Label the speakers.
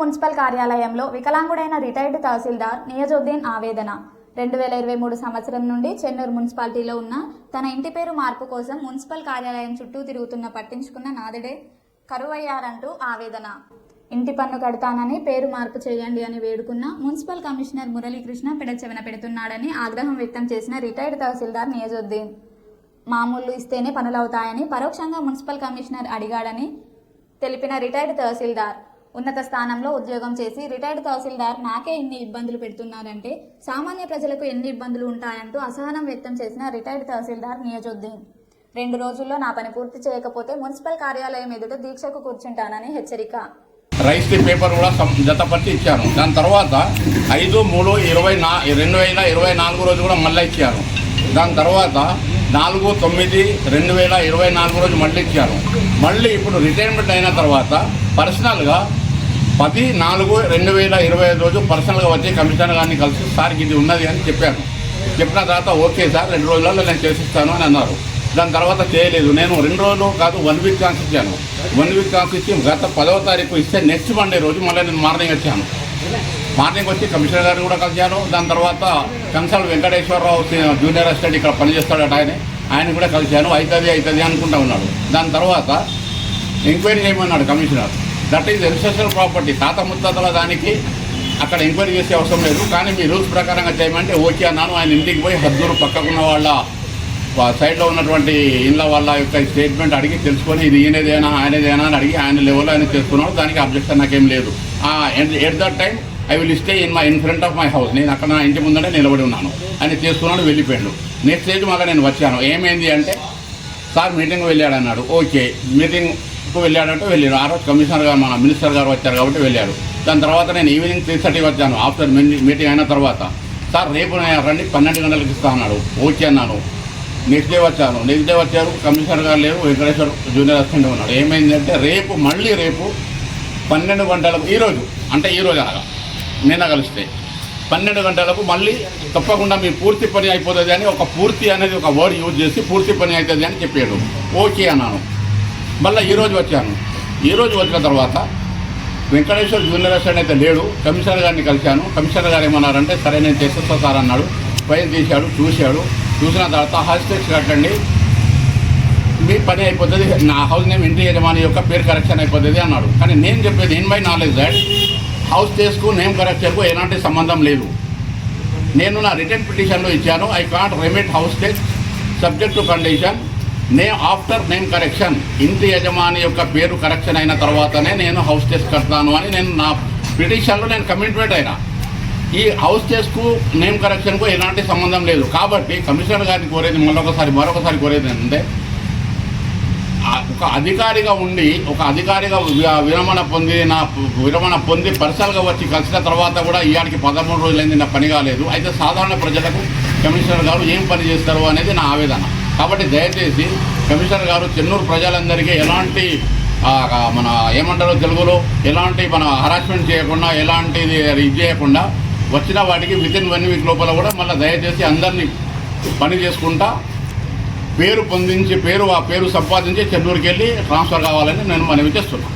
Speaker 1: Municipal కార్యాలయంలో వికలాంగుడైన retired తహసీల్దార్ నియజుద్దీన్ ఆవేదన. 2023 సంవత్సరం నుండి చెన్నూరు మున్సిపాలిటీలో ఉన్న తన ఇంటి పేరు మార్పు కోసం మున్సిపల్ కార్యాలయం చుట్టూ తిరుగుతున్న పట్టించుకున్న నాదుడే కరువయ్యారంటూ ఆవేదన. ఇంటి పన్ను కడతానని పేరు మార్పు చేయండి అని వేడుకున్న మున్సిపల్ కమిషనర్ మురళీకృష్ణ పెడచెవిన పెడుతున్నాడని ఆగ్రహం వ్యక్తం చేసిన రిటైర్డ్ తహసీల్దార్ నియజుద్దీన్. మామూలు ఇస్తేనే పనులవుతాయని పరోక్షంగా మున్సిపల్ కమిషనర్ అడిగాడని తెలిపిన రిటైర్డ్ తహసీల్దార్, ఉన్నత స్థానంలో ఉద్యోగం చేసి రిటైర్డ్ తహసీల్దార్ నాకే ఇన్ని ఇబ్బందులు పెడుతున్నారంటే సామాన్య ప్రజలకు ఎన్ని ఇబ్బందులు ఉంటాయంటూ అసహనం వ్యక్తం చేసిన రిటైర్డ్ తహసీల్దార్ నియజుద్దీన్. 2 రోజుల్లో నా పని పూర్తి చేయకపోతే మున్సిపల్ కార్యాలయం ఎదుట దీక్షకు కూర్చుంటానని హెచ్చరిక.
Speaker 2: రైస్ పేపర్ కూడా జతపరిచి ఇచ్చాను. దాని తర్వాత 5/3/2024 రోజు కూడా మళ్ళీ ఇచ్చారు. దాని తర్వాత 4/9/2024 రోజు మళ్ళీ ఇచ్చారు. మళ్ళీ ఇప్పుడు రిటైర్మెంట్ అయిన తర్వాత పర్సనల్గా 10/4/2025 రోజు పర్సనల్గా వచ్చి కమిషనర్ గారిని కలిసి సార్కి ఇది ఉన్నది అని చెప్పాను. చెప్పిన తర్వాత ఓకే సార్ 2 రోజులలో నేను చేసిస్తాను అని అన్నారు. దాని తర్వాత చేయలేదు. నేను 2 రోజులు కాదు 1 వీక్ ఛాన్స్ ఇచ్చాను. 1 వీక్ ఛాన్స్ ఇచ్చి గత 10వ తారీఖు ఇస్తే నెక్స్ట్ మండే రోజు మళ్ళీ నేను మార్నింగ్ వచ్చాను. మార్నింగ్ వచ్చి కమిషనర్ గారిని కూడా కలిశాను. దాని తర్వాత కన్సల్ వెంకటేశ్వరరావు జూనియర్ అసిస్టెంట్ ఇక్కడ పనిచేస్తాడట, ఆయన కూడా కలిశాను. అవుతుంది అనుకుంటా ఉన్నాడు. దాని తర్వాత ఎంక్వైరీ చేయమన్నాడు కమిషనర్. దట్ ఈజ్ ఎన్సెషనల్ ప్రాపర్టీ, తాత ముత్తాతల దానికి అక్కడ ఎంక్వైరీ చేసే అవసరం లేదు, కానీ మీ రూల్స్ ప్రకారంగా చేయమంటే ఓకే అన్నాను. ఆయన ఇంటికి పోయి హద్దూరు పక్కకున్న వాళ్ళ సైడ్లో ఉన్నటువంటి ఇళ్ళ వాళ్ళ యొక్క స్టేట్మెంట్ అడిగి తెలుసుకొని ఇది ఈయనదేనా ఆయనదేనా అని అడిగి ఆయన లెవెల్లో ఆయన చేసుకున్నాడు. దానికి అబ్జెక్షన్ నాకేం లేదు. At that time I will stay in front of my house. నేను అక్కడ నా ఇంటి ముందరే నిలబడి ఉన్నాను. ఆయన చేసుకున్నాడు, వెళ్ళిపోయాడు. నెక్స్ట్ స్టేజ్ మళ్ళీ నేను వచ్చాను. ఏమైంది అంటే సార్ మీటింగ్ వెళ్ళాడు అన్నాడు. ఓకే, మీటింగ్కు వెళ్ళాడంటే వెళ్ళాడు. ఆ రోజు కమిషనర్ గారు మన మినిస్టర్ గారు వచ్చారు కాబట్టి వెళ్ళాడు. దాని తర్వాత నేను ఈవినింగ్ 3:30 వచ్చాను. ఆఫ్టర్ మీటింగ్ అయిన తర్వాత సార్ రేపు రండి 12 గంటలకు ఇస్తా అన్నాడు. ఓకే అన్నాను. నెక్స్ట్ డే వచ్చారు. కమిషనర్ గారు లేరు, వెంకటేశ్వర జూనియర్ అసిస్టెంట్ ఉన్నాడు. ఏమైందంటే రేపు 12 గంటలకు ఈరోజు అనగా నిన్న కలిస్తే 12 గంటలకు మళ్ళీ తప్పకుండా మీ పూర్తి పని అయిపోతుంది అని ఒక పూర్తి అనేది ఒక వర్డ్ యూజ్ చేసి పూర్తి పని అవుతుంది అని చెప్పాడు. ఓకే అన్నాను. మళ్ళీ ఈరోజు వచ్చాను. ఈరోజు వచ్చిన తర్వాత వెంకటేశ్వర జూనియర్ అసిస్టెంట్ అయితే లేడు. కమిషనర్ గారిని కలిశాను. కమిషనర్ గారు ఏమన్నారంటే సరే నేను చేసేస్తా సార్ అన్నాడు. పైన తీశాడు, చూసిన తర్వాత హౌస్ ట్యాక్స్ కట్టండి, మీ పని అయిపోతుంది, నా హౌస్ నేమ్ ఇంటి యజమాని యొక్క పేరు కరెక్షన్ అయిపోతుంది అన్నాడు. కానీ నేను చెప్పేది in my knowledge that house టేస్కు నేమ్ కరెక్షన్కు ఎలాంటి సంబంధం లేదు. నేను నా రిటర్న్ పిటిషన్లో ఇచ్చాను. ఐ కాంట్ రెమిట్ హౌస్ టేస్ట్ subject to condition after name correction. ఇంటి యజమాని యొక్క పేరు కరెక్షన్ అయిన తర్వాతనే నేను హౌస్ టేస్ట్ కడతాను అని నేను నా పిటిషన్లో నేను కమిట్మెంట్ అయినా. ఈ హౌస్ టేస్కు నేమ్ కరెక్షన్కు ఎలాంటి సంబంధం లేదు. కాబట్టి కమిషనర్ గారిని కోరేది మరొకసారి కోరేది ఏంటంటే ఒక అధికారిగా విరమణ పొంది పర్సనల్గా వచ్చి కలిసిన తర్వాత కూడా ఇయాడికి 13 రోజులైంది, నా పని కాలేదు. అయితే సాధారణ ప్రజలకు కమిషనర్ గారు ఏం పని చేస్తారు అనేది నా ఆవేదన. కాబట్టి దయచేసి కమిషనర్ గారు చెన్నూరు ప్రజలందరికీ ఎలాంటి మన ఏమంటారో తెలుగులో ఎలాంటి మన హరాస్మెంట్ చేయకుండా ఎలాంటిది ఇది చేయకుండా వచ్చిన వాటికి వితిన్ 1 వీక్ లోపల కూడా మళ్ళీ దయచేసి అందరినీ పని చేసుకుంటా పేరు సంపాదించి చెన్నూరుకి వెళ్ళి ట్రాన్స్ఫర్ కావాలని నేను మనవి చేస్తున్నాను.